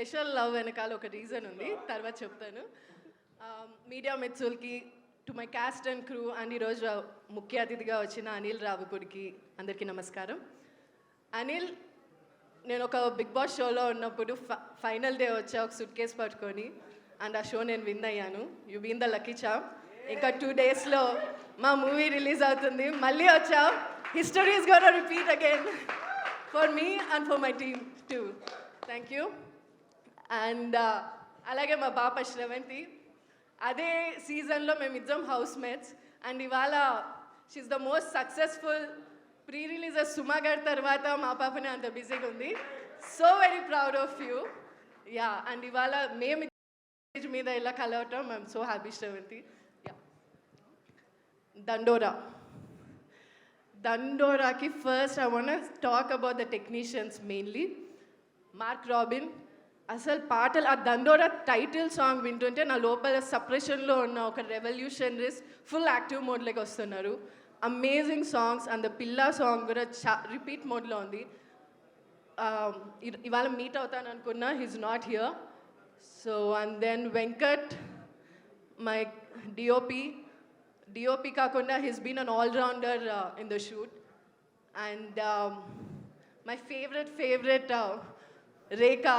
Special love వెనకాల ఒక reason ఉంది, తర్వాత చెప్తాను. మీడియా మిత్రులకి, to my cast and crew and ఈరోజు ముఖ్య అతిథిగా వచ్చిన అనిల్ రావిపూడికి అందరికీ నమస్కారం. అనిల్, నేను ఒక బిగ్ బాస్ షోలో ఉన్నప్పుడు ఫైనల్ డే వచ్చా ఒక సూట్ కేస్ పట్టుకొని, అండ్ ఆ షో నేను విన్ అయ్యాను. You been the lucky charm. ఇంకా 2 daysలో మా మూవీ రిలీజ్ అవుతుంది. మళ్ళీ వచ్చా. History is gonna repeat again for me and for my team too. Thank you. And అలాగే మా పాప శ్రవంతి, అదే సీజన్లో మేమిద్దరం హౌస్ మేట్స్. అండ్ ఇవాళ she's the most successful pre releases Suma గారి తర్వాత మా పాపనే అంత బిజీగా ఉంది. So very proud of you. Yeah, and ఇవాళ మేము మీద ఇలా కలవటం I'm so happy Sravanthi. Yeah, దండోరాకి first I want talk about the technicians mainly. Mark Robin, అసలు పాటలు ఆ దండోరా టైటిల్ సాంగ్ వింటుంటే నా లోపల సప్రెషన్లో ఉన్న ఒక రెవల్యూషనరీస్ ఫుల్ యాక్టివ్ మోడ్లోకి వస్తున్నారు. Amazing songs. And the Pilla song కూడా రిపీట్ మోడ్లో ఉంది. ఇవాళ మీట్ అవుతాను అనుకున్నా, he's not here. So and then Venkat, my DOP కాకుండా he's been an allrounder in the shoot. And my favourite Rekha,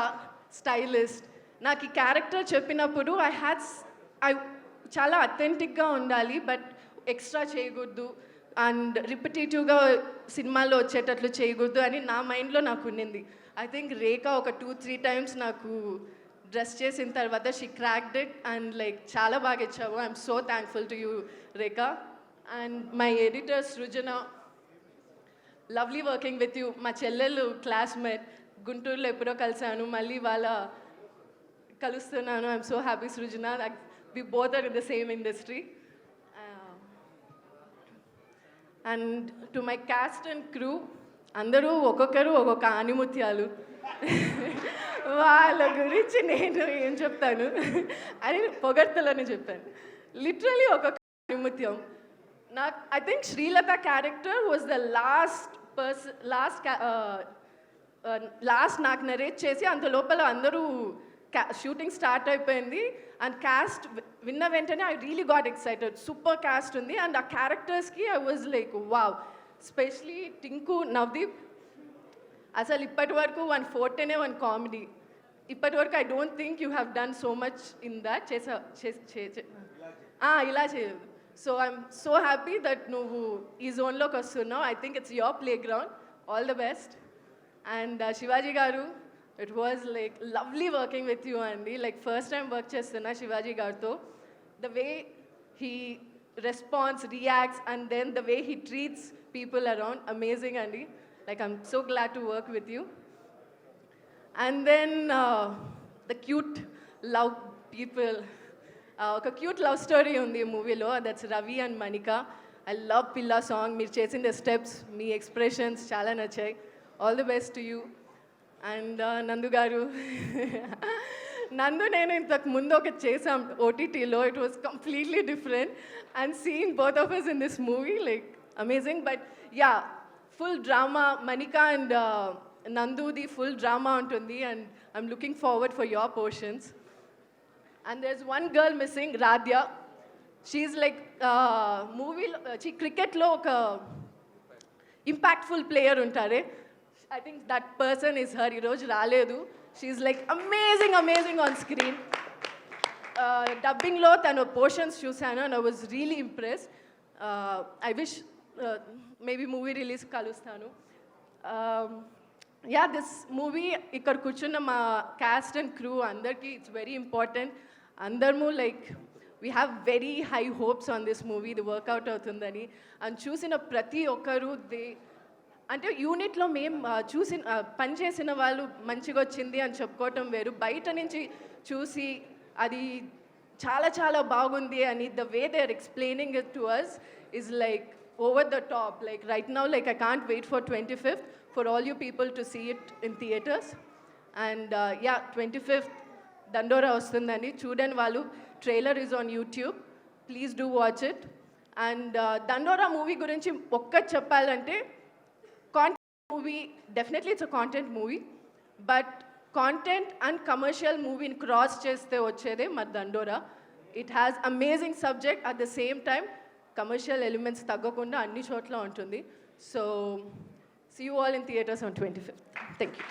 stylist. నాకు ఈ క్యారెక్టర్ చెప్పినప్పుడు ఐ చాలా అథెంటిక్గా ఉండాలి, బట్ ఎక్స్ట్రా చేయకూడదు అండ్ రిపిటేటివ్గా సినిమాల్లో వచ్చేటట్లు చేయకూడదు అని నా మైండ్లో నాకు ఉన్నింది. ఐ థింక్ రేఖా ఒక 2-3 times నాకు డ్రెస్ చేసిన తర్వాత she cracked it and like చాలా బాగా ఇచ్చావు. I'm so thankful to you Rekha. And my editor Srujana, lovely working with you. మా చెల్లెలు క్లాస్మేట్, గుంటూరులో ఎప్పుడో కలిసాను, మళ్ళీ వాళ్ళ కలుస్తున్నాను. I'm so happy Srujana, we both are in the same industry. And to my cast and crew, అందరూ ఒక్కొక్కరు ఒక్కొక్క ఆనిముత్యాలు. వాళ్ళ గురించి నేను ఏం చెప్తాను అని పొగడ్తలని చెప్పాను. లిటరలీ ఒక్కొక్క ఆనిముత్యం. నాకు I think Sreelatha character was the last నాకు నరేట్ చేసి అంత లోపల అందరూ షూటింగ్ స్టార్ట్ అయిపోయింది. అండ్ క్యాస్ట్ విన్న వెంటనే I really got excited. Super cast ఉంది. అండ్ ఆ క్యారెక్టర్స్కి I was like wow. Specially Tinku, Navdeep, అసలు ఇప్పటి వరకు 1 forte-నే 1 comedy. ఇప్పటి వరకు I don't think you have done so much in that. ఇలా చేయదు. So I'm so happy that నువ్వు ఈ జోన్లోకి వస్తున్నావు. I think it's your playground. All the best. And Shivaji గారు, it was like lovely working with you అండి. Like first time work చేస్తున్నా శివాజీ గారితో. The way he response, reacts and then the way he treats people around, amazing అండి. Like I'm so glad to work with you. And then the cute love people. Oka cute love story undi movie lo, that's Ravi and Manika. I love Pilla song. Meer chesinde steps, me expressions చాలా నచ్చాయి. All the best to you. And Nandu garu, నందు నేను ఇంతకు ముందు ఒక చేసాం OTTలో. It was completely different, and seeing both of us in this movie, like amazing. But yeah, full drama. Manika and Nandu'di full drama ఉంటుంది, and I'm looking forward for your portions. And there's one girl missing, Radhya. She's like cricketలో ఒక impactful player ఉంటారే. I think that person is her. ఈరోజు రాలేదు. She's like amazing on screen. డబ్బింగ్లో తన portions చూశాను and I was really impressed. I wish maybe movie release కలుస్తాను. Yeah, this movie ఇక్కడ కూర్చున్న మా క్యాస్ట్ అండ్ క్రూ అందరికీ ఇట్స్ వెరీ ఇంపార్టెంట్. అందరము like we have very high hopes on this movie. ఇది work out అవుతుందని. అండ్ చూసిన ప్రతి ఒక్కరు అంటే యూనిట్లో మేము పనిచేసిన వాళ్ళు మంచిగా వచ్చింది అని చెప్పుకోవటం వేరు, బయట నుంచి చూసి అది చాలా చాలా బాగుంది అని the way they are explaining it to us is like over the top. Like right now, like I can't wait for 25th for all you people to see it in theaters. And yeah, 25th Dandora ostundani chudani vallu. Trailer is on YouTube. Please do watch it. And Dandora movie gurinchi okka cheppalante, content movie, definitely it's a content movie, but content and commercial మూవీని cross చేస్తే వచ్చేదే మరి Dandora. It has amazing subject, at the same time commercial elements తగ్గకుండా అన్ని చోట్ల ఉంటుంది. So see you all in theatres on 25th. Thank you.